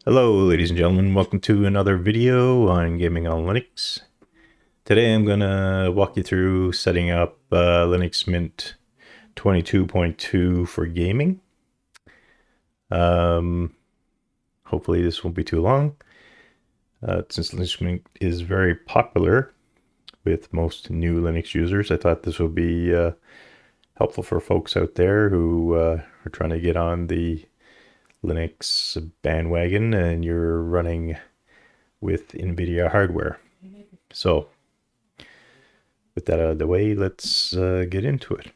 Hello, ladies and gentlemen. Welcome to another video on Gaming on Linux. Today I'm going to walk you through setting up Linux Mint 22.2 for gaming. Hopefully this won't be too long. Since Linux Mint is very popular with most new Linux users, I thought this would be helpful for folks out there who are trying to get on the Linux bandwagon and you're running with Nvidia hardware. So with that out of the way, let's get into it.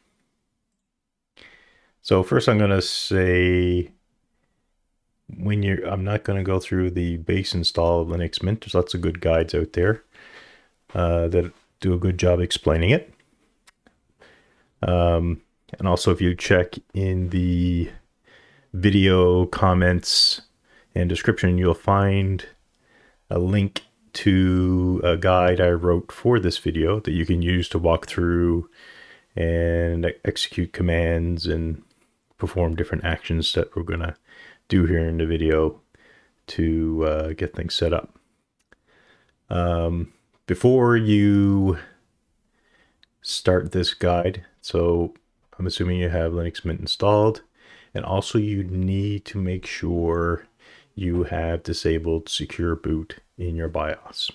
So first I'm going to say I'm not going to go through the base install of Linux Mint. There's lots of good guides out there that do a good job explaining it. And also if you check in the video comments and description, you'll find a link to a guide I wrote for this video that you can use to walk through and execute commands and perform different actions that we're going to do here in the video to get things set up. Before you start this guide, so I'm assuming you have Linux Mint installed, and also you need to make sure you have disabled secure boot in your BIOS.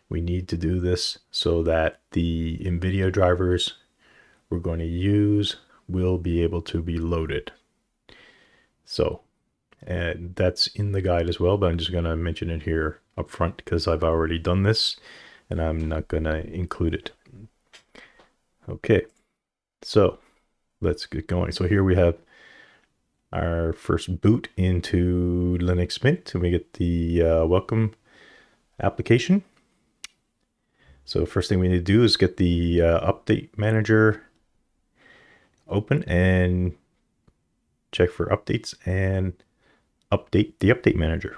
We need to do this so that the Nvidia drivers we're going to use will be able to be loaded. So, and that's in the guide as well, but I'm just going to mention it here up front because I've already done this and I'm not going to include it. Okay, so let's get going. So here we have our first boot into Linux Mint, and we get the welcome application. So first thing we need to do is get the update manager open and check for updates and update the update manager.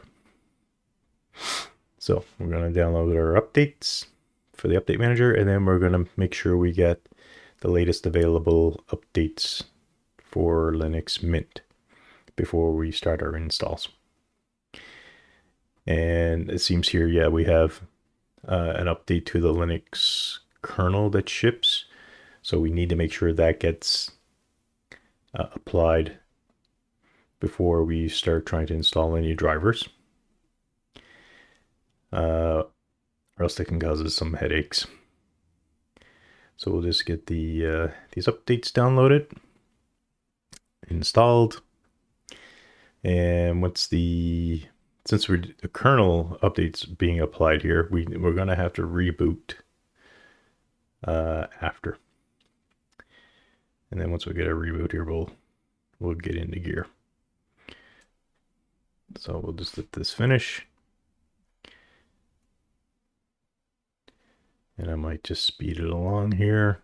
So we're going to download our updates for the update manager, and then we're going to make sure we get the latest available updates for Linux Mint before we start our installs. And it seems here, yeah, we have an update to the Linux kernel that ships. So we need to make sure that gets applied before we start trying to install any drivers. Or else they can cause us some headaches. So we'll just get the these updates downloaded, installed. And since the kernel updates being applied here, we're going to have to reboot after. And then once we get a reboot here, we'll get into gear. So we'll just let this finish. And I might just speed it along here.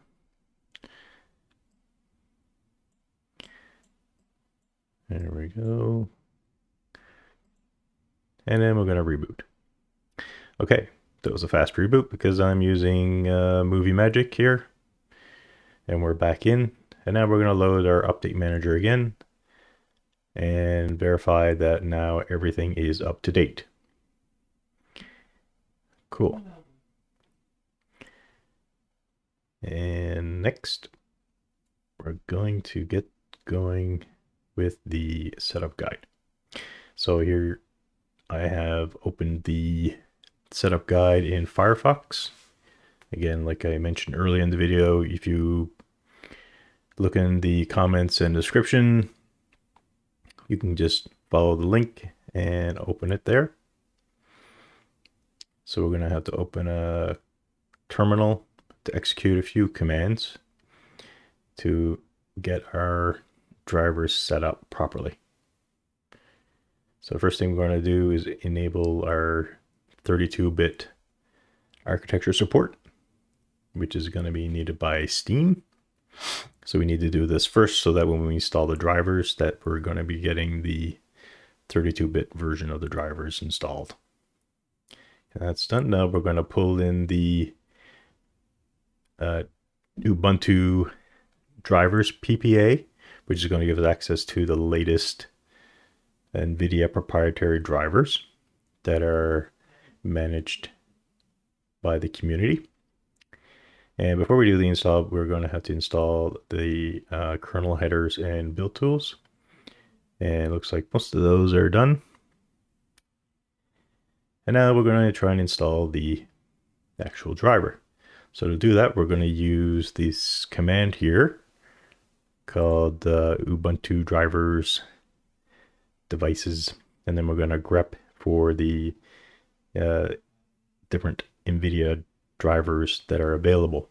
There we go. And then we're going to reboot. Okay, that was a fast reboot because I'm using Movie Magic here. And we're back in. And now we're going to load our update manager again and verify that now everything is up to date. Cool. And next, we're going to get going with the setup guide. So here I have opened the setup guide in Firefox. Again, like I mentioned earlier in the video, if you look in the comments and description, you can just follow the link and open it there. So we're going to have to open a terminal to execute a few commands to get our drivers set up properly. So first thing we're going to do is enable our 32-bit architecture support, which is going to be needed by Steam. So we need to do this first so that when we install the drivers that we're going to be getting the 32-bit version of the drivers installed. And that's done. Now we're going to pull in the Ubuntu drivers PPA, which is going to give us access to the latest Nvidia proprietary drivers that are managed by the community. And before we do the install, we're going to have to install the kernel headers and build tools. And it looks like most of those are done. And now we're going to try and install the actual driver. So to do that, we're going to use this command here called Ubuntu drivers devices. And then we're going to grep for the different Nvidia drivers that are available.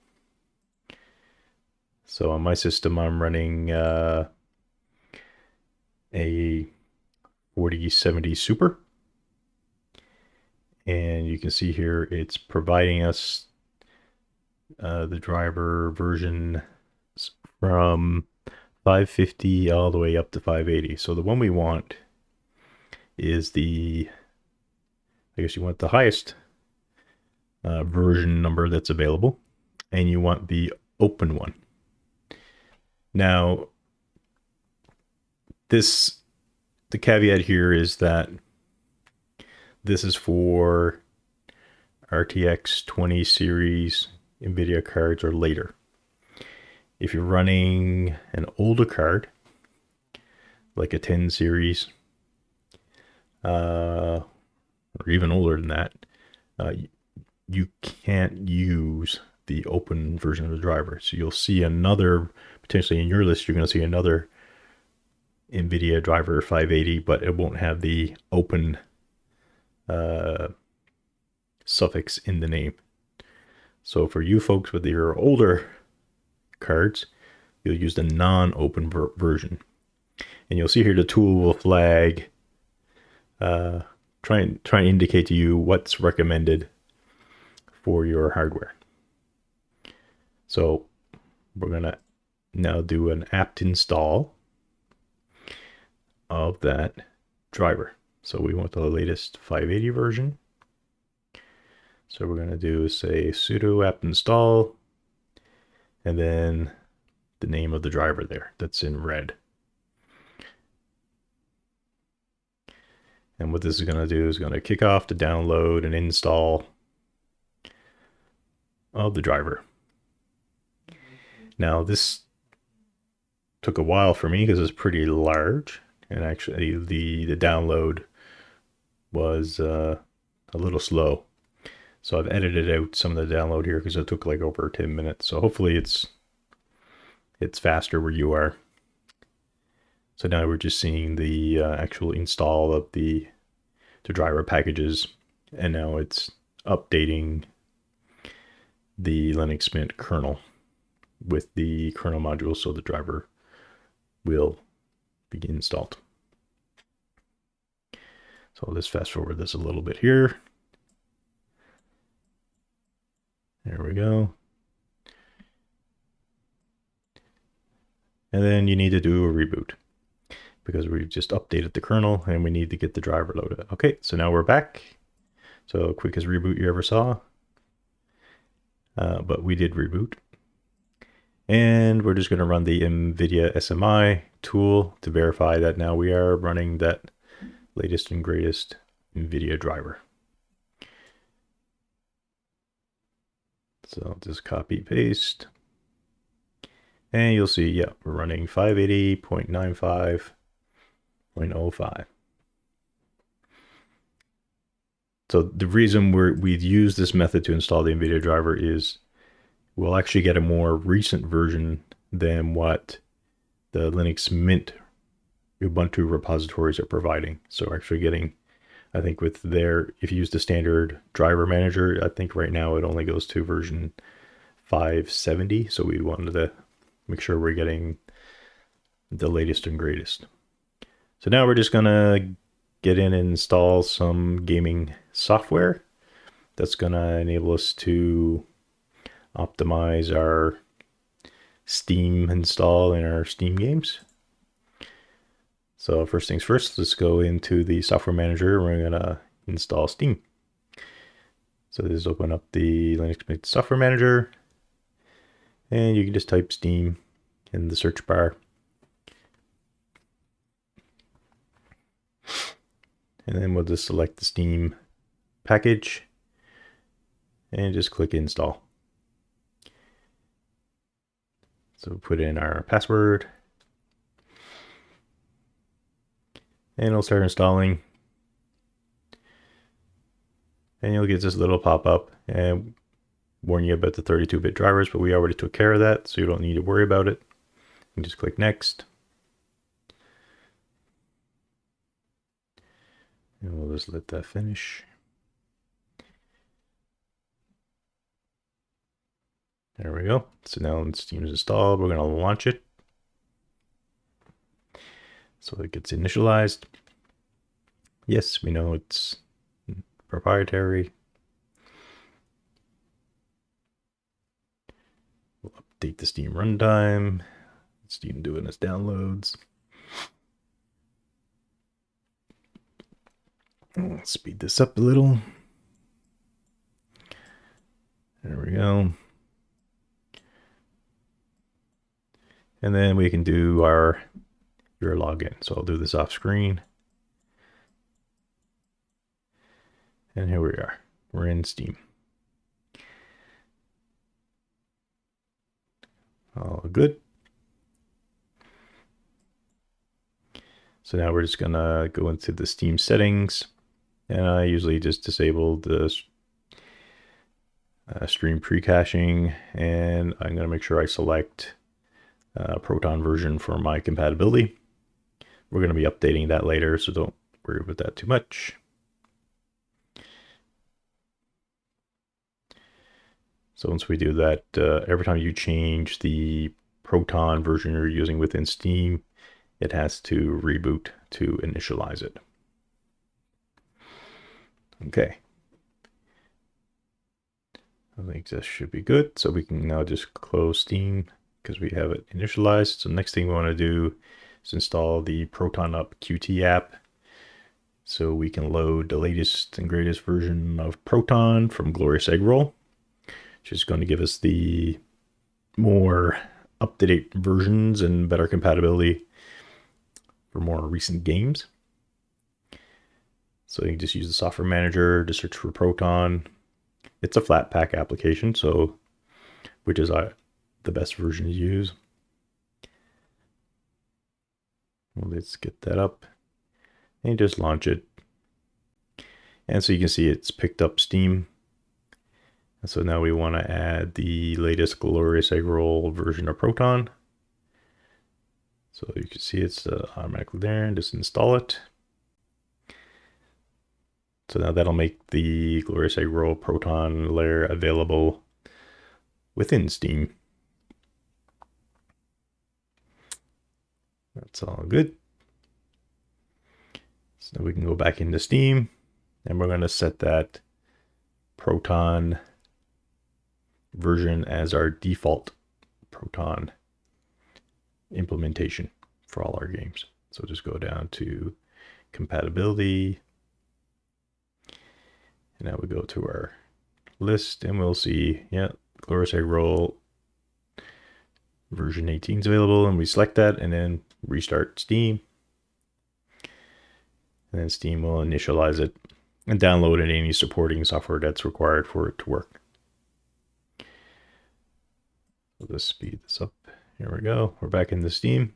So on my system, I'm running a 4070 Super. And you can see here it's providing us the driver version from 550 all the way up to 580. So the one we want is I guess you want the highest version number that's available, and you want the open one. Now, the caveat here is that this is for RTX 20 series Nvidia cards or later. If you're running an older card, like a 10 series, or even older than that, you can't use the open version of the driver. So you'll see another, potentially in your list, you're going to see another Nvidia driver 580, but it won't have the open suffix in the name. So for you folks with your older cards, you'll use the non-open version. And you'll see here the tool will flag, try and indicate to you what's recommended for your hardware. So we're going to now do an apt install of that driver. So we want the latest 580 version. So we're going to do, say, sudo apt install, and then the name of the driver there that's in red. And what this is going to do is going to kick off the download and install of the driver. Now this took a while for me because it's pretty large, and actually the download was a little slow. So I've edited out some of the download here because it took like over 10 minutes. So hopefully it's faster where you are. So now we're just seeing the actual install of the driver packages, and now it's updating the Linux Mint kernel with the kernel module, so the driver will be installed. So let's fast forward this a little bit here. There we go. And then you need to do a reboot because we've just updated the kernel and we need to get the driver loaded. Okay, so now we're back. So quickest reboot you ever saw. But we did reboot. And we're just going to run the Nvidia SMI tool to verify that now we are running that latest and greatest Nvidia driver. So just copy paste. And you'll see, yeah, we're running 580.95.05. So the reason we've used this method to install the Nvidia driver is we'll actually get a more recent version than what the Linux Mint Ubuntu repositories are providing. So we're actually getting, I think with if you use the standard driver manager, I think right now it only goes to version 570. So we wanted to make sure we're getting the latest and greatest. So now we're just gonna get in and install some gaming software that's gonna enable us to optimize our Steam install in our Steam games. So first things first, let's go into the software manager and we're gonna install Steam. So just open up the Linux Mint software manager and you can just type Steam in the search bar. And then we'll just select the Steam package and just click install. So put in our password and it'll start installing. And you'll get this little pop-up and warn you about the 32-bit drivers, but we already took care of that, so you don't need to worry about it. You just click next. And we'll just let that finish. There we go. So now Steam is installed. We're going to launch it. So it gets initialized. Yes, we know it's proprietary. We'll update the Steam runtime. Steam doing its downloads. I'll speed this up a little. There we go. And then we can do your login. So I'll do this off screen. And here we are. We're in Steam. All good. So now we're just gonna go into the Steam settings. And I usually just disable the stream pre-caching. And I'm gonna make sure I select Proton version for my compatibility. We're going to be updating that later, so don't worry about that too much. So once we do that, every time you change the Proton version you're using within Steam, it has to reboot to initialize it. Okay. I think this should be good. So we can now just close Steam because we have it initialized. So next thing we want to do is install the Proton Up Qt app so we can load the latest and greatest version of Proton from Glorious Egg Roll, which is going to give us the more up-to-date versions and better compatibility for more recent games. So you can just use the software manager to search for Proton. It's a flat pack application, so which is the best version to use. Well, let's get that up and just launch it. And so you can see it's picked up Steam. And so now we want to add the latest Glorious Egg Roll version of Proton. So you can see it's automatically there, and just install it. So now that'll make the Glorious Egg Roll Proton layer available within Steam. That's all good. So we can go back into Steam and we're going to set that Proton version as our default Proton implementation for all our games. So just go down to compatibility. And now we go to our list and we'll see, yeah, Glorious Egg Roll version 18 is available, and we select that and then restart Steam. And then Steam will initialize it and download any supporting software that's required for it to work. We'll just speed this up. Here we go. We're back into Steam.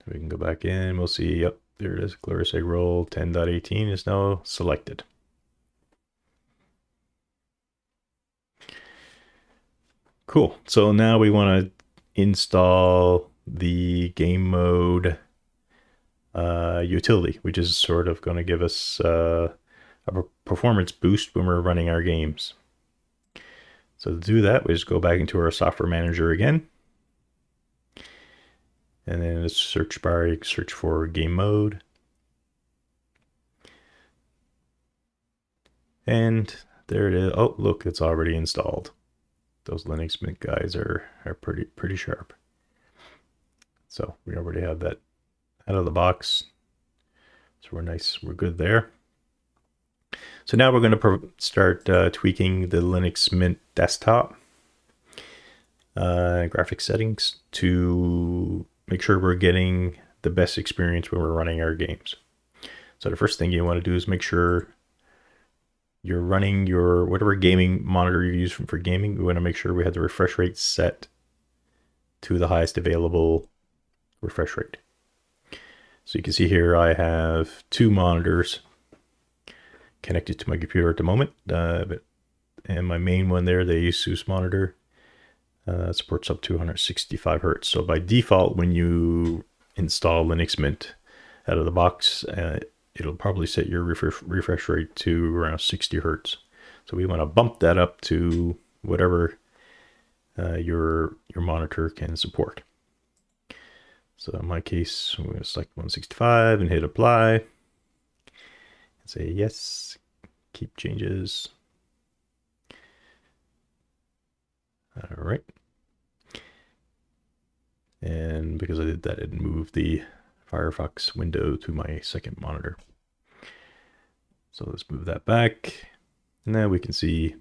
We can go back in. We'll see, yep, there it is. Glorious Egg Roll 10.18 is now selected. Cool. So now we want to install the Gamemode utility, which is sort of going to give us a performance boost when we're running our games. So to do that, we just go back into our software manager again. And then in the search bar, you can search for Gamemode. And there it is. Oh, look, it's already installed. Those Linux Mint guys are pretty sharp. So we already have that out of the box. So we're good there. So now we're going to start tweaking the Linux Mint desktop graphics settings to make sure we're getting the best experience when we're running our games. So the first thing you want to do is make sure you're running your whatever gaming monitor you use for gaming. We want to make sure we have the refresh rate set to the highest available refresh rate. So you can see here I have two monitors connected to my computer at the moment, and my main one there, the Asus monitor, supports up to 165 hertz. So by default, when you install Linux Mint out of the box, it'll probably set your refresh rate to around 60 hertz. So we want to bump that up to whatever your monitor can support. So in my case, I'm going to select 165 and hit apply. And say yes, keep changes. All right. And because I did that, it moved the Firefox window to my second monitor. So let's move that back. And now we can see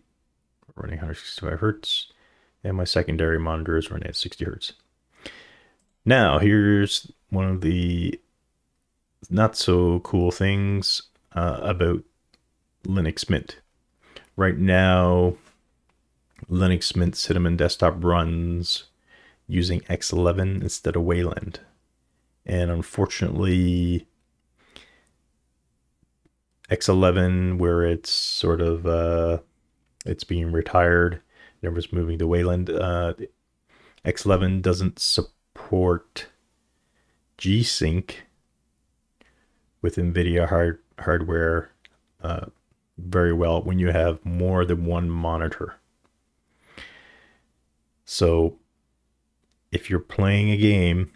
we're running 165 hertz, and my secondary monitor is running at 60 hertz. Now, here's one of the not so cool things about Linux Mint. Right now, Linux Mint Cinnamon Desktop runs using X11 instead of Wayland. And unfortunately, X11, where it's sort of, it's being retired, everyone's moving to Wayland. X11 doesn't support GSync with Nvidia hardware very well when you have more than one monitor. So if you're playing a game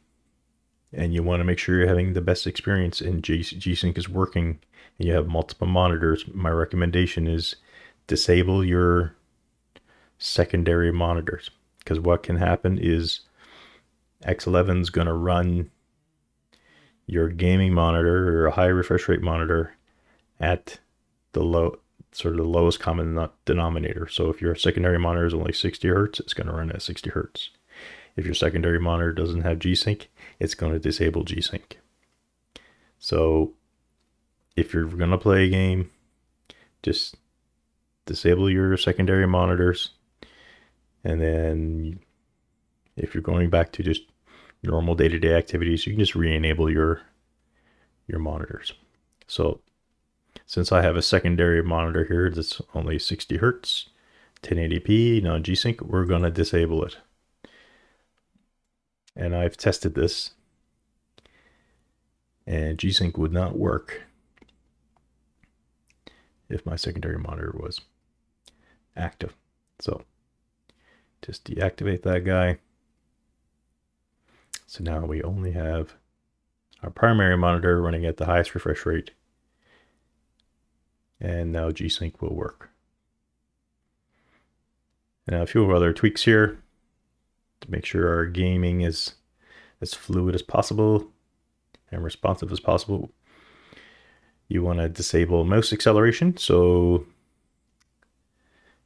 and you want to make sure you're having the best experience and GSync is working and you have multiple monitors, my recommendation is disable your secondary monitors, because what can happen is X11 is going to run your gaming monitor or a high refresh rate monitor at the lowest common denominator. So if your secondary monitor is only 60 hertz, it's going to run at 60 hertz. If your secondary monitor doesn't have G-Sync, it's going to disable G-Sync. So if you're going to play a game, just disable your secondary monitors. And then if you're going back to just normal day-to-day activities, you can just re-enable your monitors. So since I have a secondary monitor here that's only 60 hertz, 1080p, non-G-Sync, we're going to disable it. And I've tested this, and G-Sync would not work if my secondary monitor was active. So just deactivate that guy. So now we only have our primary monitor running at the highest refresh rate, and now G-Sync will work. And now a few other tweaks here to make sure our gaming is as fluid as possible and responsive as possible. You want to disable mouse acceleration, so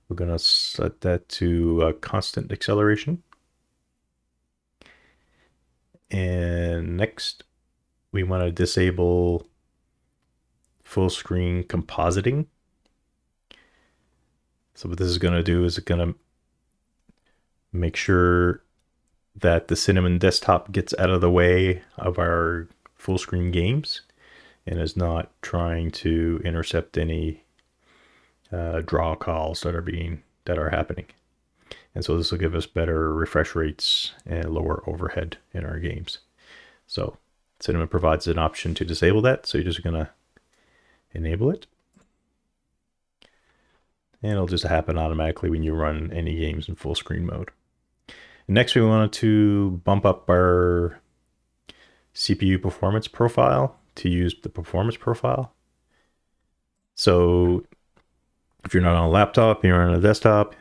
we're going to set that to constant acceleration. And next, we want to disable full screen compositing. So what this is going to do is it's going to make sure that the Cinnamon desktop gets out of the way of our full screen games and is not trying to intercept any draw calls that are happening. And so this will give us better refresh rates and lower overhead in our games. So Cinnamon provides an option to disable that. So you're just going to enable it. And it'll just happen automatically when you run any games in full screen mode. Next, we wanted to bump up our CPU performance profile to use the performance profile. So if you're not on a laptop, you're on a desktop,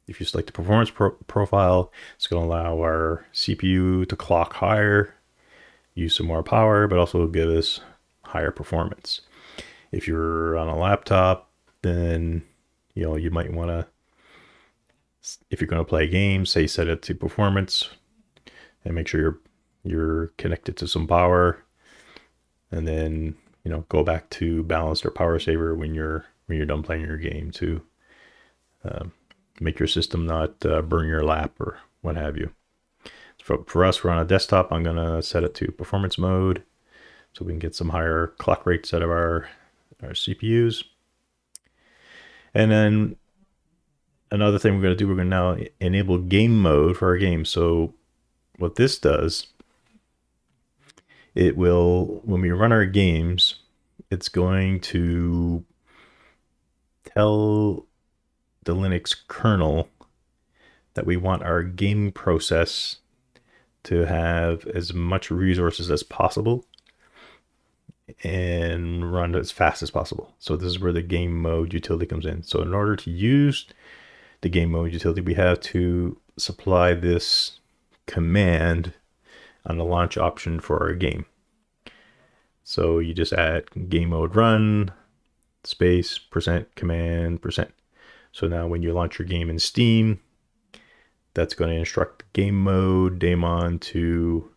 if you select the performance profile, it's going to allow our CPU to clock higher, use some more power, but also give us higher performance. If you're on a laptop, then you might want to, if you're going to play games, say set it to performance and make sure you're connected to some power, and then go back to balanced or power saver when you're done playing your game to make your system not burn your lap or what have you. For us, we're on a desktop. I'm gonna set it to performance mode so we can get some higher clock rates out of our CPUs. And then another thing we're going to do, we're going to now enable game mode for our game. So what this does, it will, when we run our games, it's going to tell the Linux kernel that we want our game process to have as much resources as possible and run as fast as possible. So this is where the game mode utility comes in. So in order to use the game mode utility, we have to supply this command on the launch option for our game. So you just add game mode run space %command %. So now when you launch your game in Steam, that's going to instruct game mode daemon to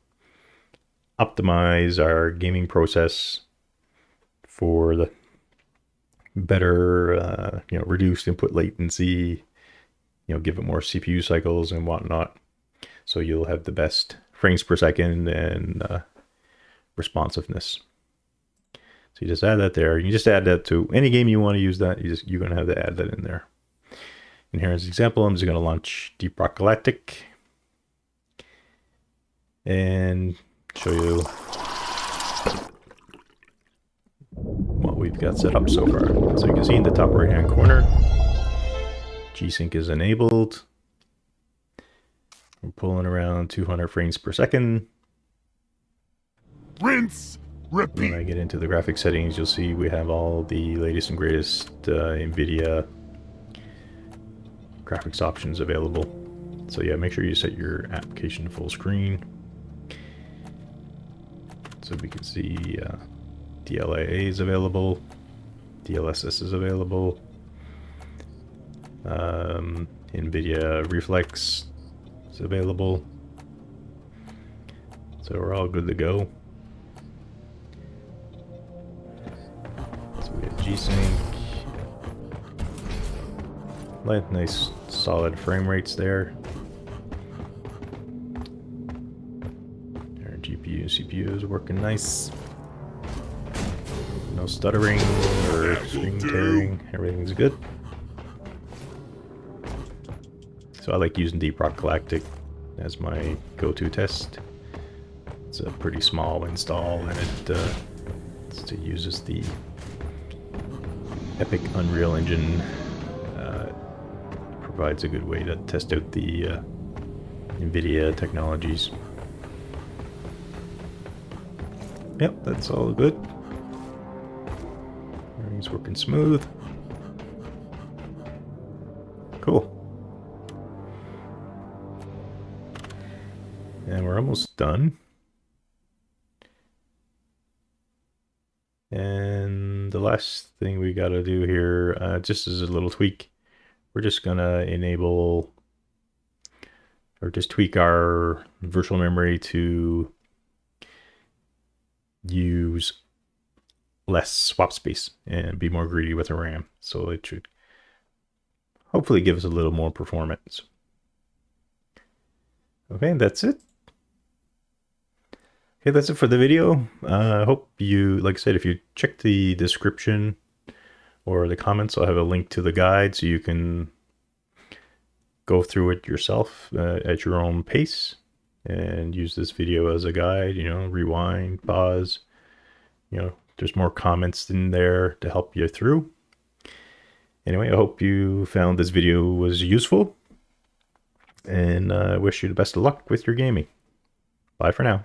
optimize our gaming process for the better, reduced input latency, give it more CPU cycles and whatnot. So you'll have the best frames per second and responsiveness. So you just add that there. You just add that to any game you want to use that. You're going to have to add that in there. And here's an example. I'm just going to launch Deep Rock Galactic and show you what we've got set up so far. So you can see in the top right hand corner, GSync is enabled. We're pulling around 200 frames per second. Rinse, repeat. When I get into the graphic settings, you'll see we have all the latest and greatest Nvidia graphics options available. So yeah, make sure you set your application to full screen so we can see DLAA is available, DLSS is available, Nvidia Reflex is available. So we're all good to go. So we have GSync. Nice solid frame rates there. Our GPU and CPU is working nice. No stuttering or screen tearing. Everything's good. So I like using Deep Rock Galactic as my go-to test. It's a pretty small install and it uses the Epic Unreal Engine. Provides a good way to test out the Nvidia technologies. Yep, that's all good. Everything's working smooth. Cool. And we're almost done. And the last thing we got to do here, just as a little tweak, we're just gonna enable or just tweak our virtual memory to use less swap space and be more greedy with the RAM. So it should hopefully give us a little more performance. Okay, that's it. Okay, that's it for the video. I hope you, like I said, if you check the description or the comments, I'll have a link to the guide so you can go through it yourself at your own pace and use this video as a guide, rewind, pause, there's more comments in there to help you through. Anyway, I hope you found this video was useful and I wish you the best of luck with your gaming. Bye for now.